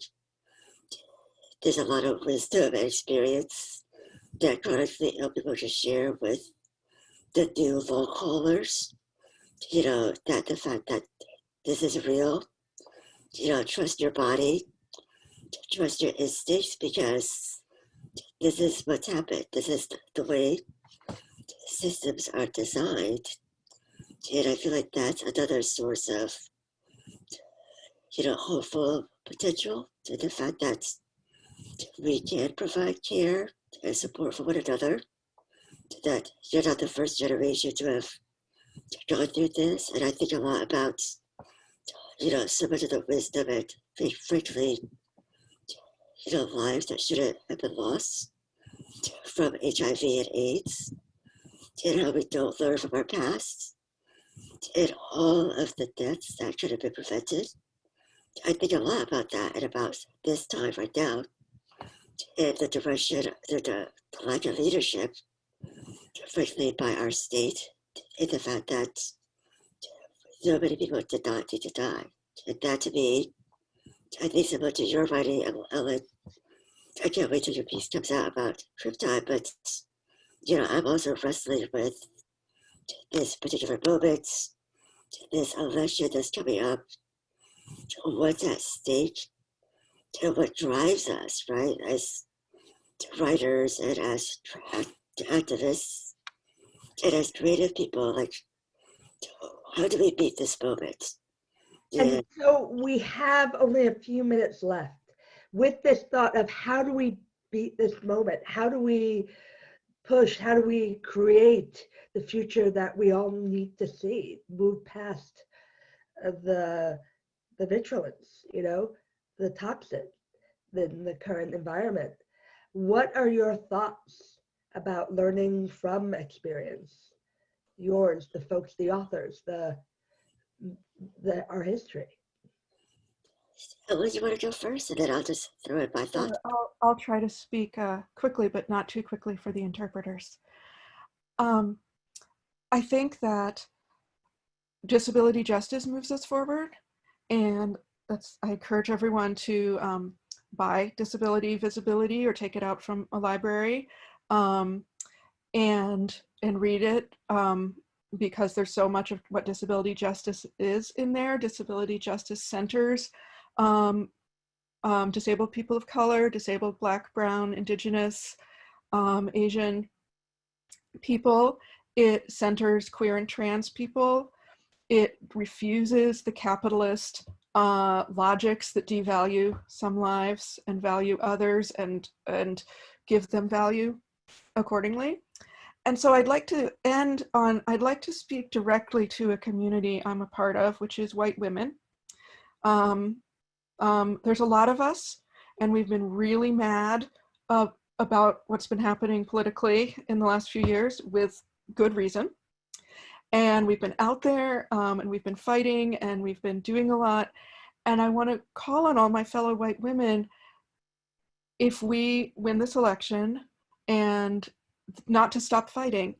there's a lot of wisdom and experience that chronically ill people can share with the new long haulers. You know, that the fact that this is real, you know, trust your body, trust your instincts, because this is what's happened. This is the way systems are designed. And I feel like that's another source of, you know, hopeful potential, to the fact that we can provide care and support for one another, that you're not the first generation to have gone through this. And I think a lot about, you know, so much of the wisdom and frankly, you know, lives that shouldn't have been lost from HIV and AIDS, and how we don't learn from our past, and all of the deaths that could have been prevented. I think a lot about that and about this time right now, and the direction, the lack of leadership, frankly, by our state, and the fact that so many people did not need to die. And that, to me, I think similar to your writing, Ellen, I can't wait till your piece comes out about Crip time, but, you know, I'm also wrestling with this particular moment, this election that's coming up, what's at stake, and what drives us, right, as writers and as activists and as creative people. Like, how do we beat this moment? Yeah. And so we have only a few minutes left with this thought of how do we beat this moment? How do we push? How do we create the future that we all need to see? Move past the vigilance, you know, the toxic, the current environment. What are your thoughts about learning from experience? Yours, the folks, the authors, our history. Well, you want to go first, and then I'll just throw in my thoughts. I'll try to speak quickly, but not too quickly for the interpreters. I think that disability justice moves us forward, and I encourage everyone to buy Disability Visibility or take it out from a library and read it, because there's so much of what disability justice is in there. Disability justice centers disabled people of color, disabled Black, Brown, Indigenous, Asian people. It centers queer and trans people. It refuses the capitalist logics that devalue some lives and value others and give them value accordingly. And so I'd like to I'd like to speak directly to a community I'm a part of, which is white women. There's a lot of us, and we've been really mad about what's been happening politically in the last few years, with good reason. And we've been out there, and we've been fighting, and we've been doing a lot. And I want to call on all my fellow white women, if we win this election, and not to stop fighting,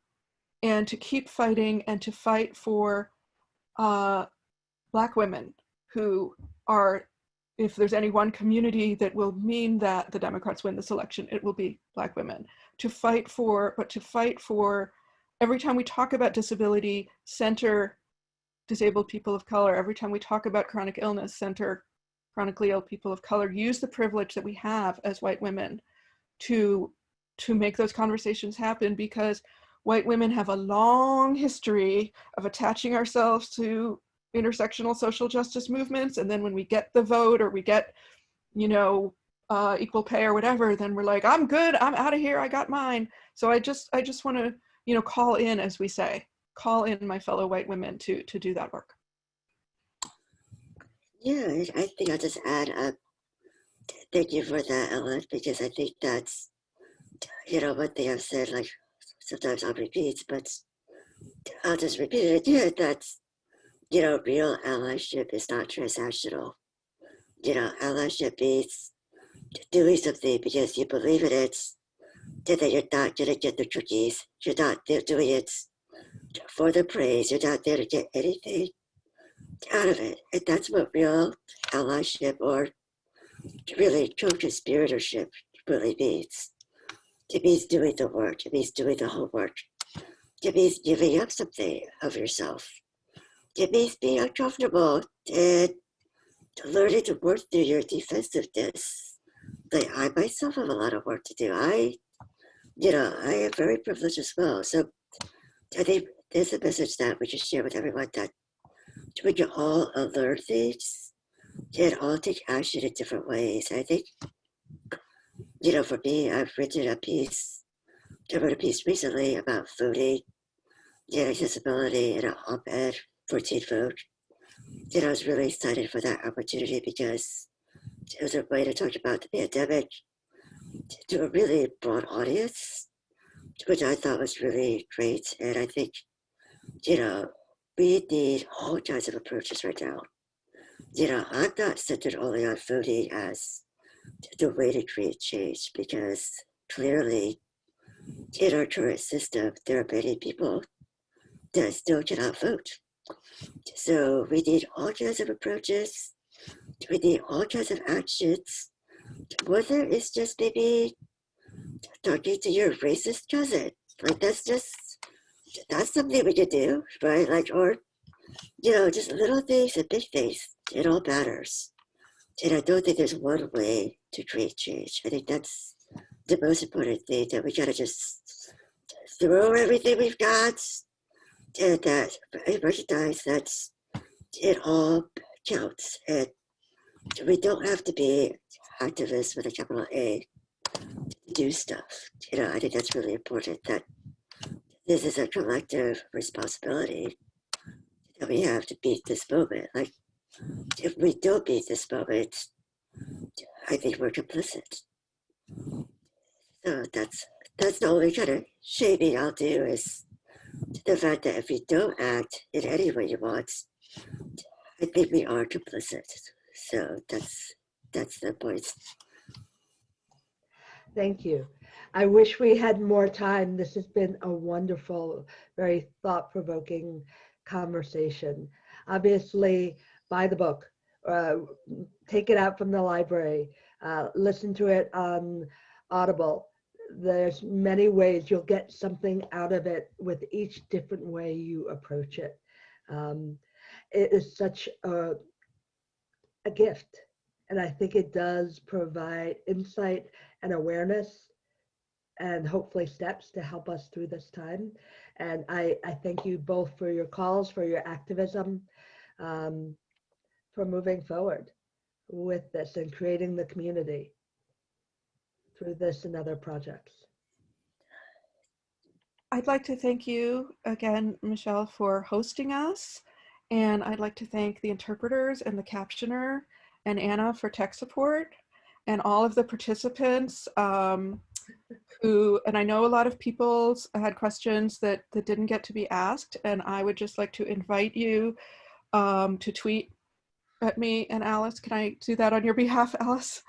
and to keep fighting, and to fight for Black women who are, if there's any one community that will mean that the Democrats win this election, it will be Black women. To fight for, every time we talk about disability, center disabled people of color. Every time we talk about chronic illness, center chronically ill people of color. Use the privilege that we have as white women to make those conversations happen, because white women have a long history of attaching ourselves to intersectional social justice movements, and then when we get the vote, or we get, equal pay or whatever, then we're like, I'm good, I'm out of here, I got mine. So I just want to, call in, as we say, call in my fellow white women to do that work. Yeah, I think I'll just add, thank you for that, Ellen, because I think that's, one thing I've said, like, sometimes I'll repeat, but I'll just repeat it again, that's, real allyship is not transactional. Allyship means doing something because you believe in it, that you're not going to get the cookies, you're not there doing it for the praise, you're not there to get anything out of it. And that's what real allyship, or really co-conspiratorship, really means. It means doing the work, it means doing the homework, it means giving up something of yourself. It means being uncomfortable and learning to work through your defensiveness. Like, I myself have a lot of work to do. I am very privileged as well. So I think there's a message that we should share with everyone, that we can all learn things and all take action in different ways. I think, for me, I wrote a piece recently about voting and accessibility in an op-ed for Teen Vote. And I was really excited for that opportunity, because it was a way to talk about the pandemic to a really broad audience, which I thought was really great. And I think, we need all kinds of approaches right now. I'm not centered only on voting as the way to create change, because clearly in our current system, there are many people that still cannot vote. So we need all kinds of approaches. We need all kinds of actions. Whether it's just maybe talking to your racist cousin, like that's something we could do, right? Like, or, just little things and big things, it all matters. And I don't think there's one way to create change. I think that's the most important thing, that we gotta just throw everything we've got and that I recognize that it all counts, and we don't have to be activists with a capital A to do stuff. I think that's really important, that this is a collective responsibility that we have to beat this moment. Like, if we don't beat this moment, I think we're complicit. So that's the only kind of shaming I'll do, is the fact that if we don't act in any way you want, I think we are complicit. So that's the point. Thank you. I wish we had more time. This has been a wonderful, very thought-provoking conversation. Obviously, buy the book, take it out from the library, listen to it on Audible. There's many ways you'll get something out of it with each different way you approach it. It is such a gift. And I think it does provide insight and awareness and hopefully steps to help us through this time. And I thank you both for your calls, for your activism, for moving forward with this and creating the community through this and other projects. I'd like to thank you again, Michelle, for hosting us. And I'd like to thank the interpreters and the captioner and Anna for tech support, and all of the participants who, and I know a lot of people had questions that didn't get to be asked, and I would just like to invite you to tweet at me and Alice. Can I do that on your behalf, Alice?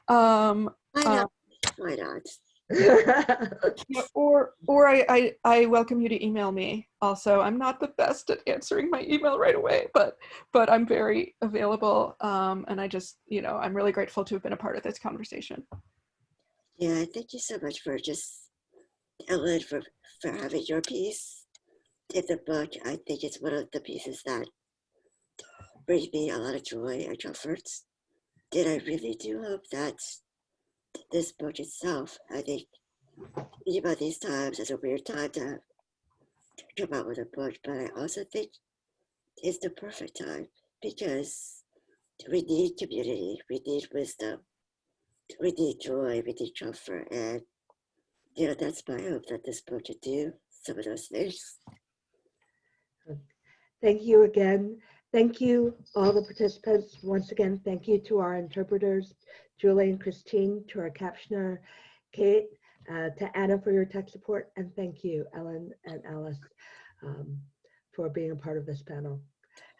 Why not? Yeah, or I welcome you to email me also. I'm not the best at answering my email right away, but I'm very available, and I just, I'm really grateful to have been a part of this conversation. Yeah, thank you so much for Ellen, for having your piece in the book. I think it's one of the pieces that brings me a lot of joy and comfort. And I really do hope that this book itself, I think, thinking about these times is a weird time to come out with a book, but I also think it's the perfect time, because we need community, we need wisdom, we need joy, we need comfort, and that's my hope, that this book could do some of those things. Thank you again. Thank you, all the participants. Once again, thank you to our interpreters, Julie and Christine, to our captioner, Kate, to Anna for your tech support, and thank you, Ellen and Alice, for being a part of this panel.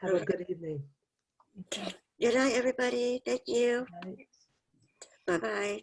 Have a good evening. Good night, everybody. Thank you. Bye-bye.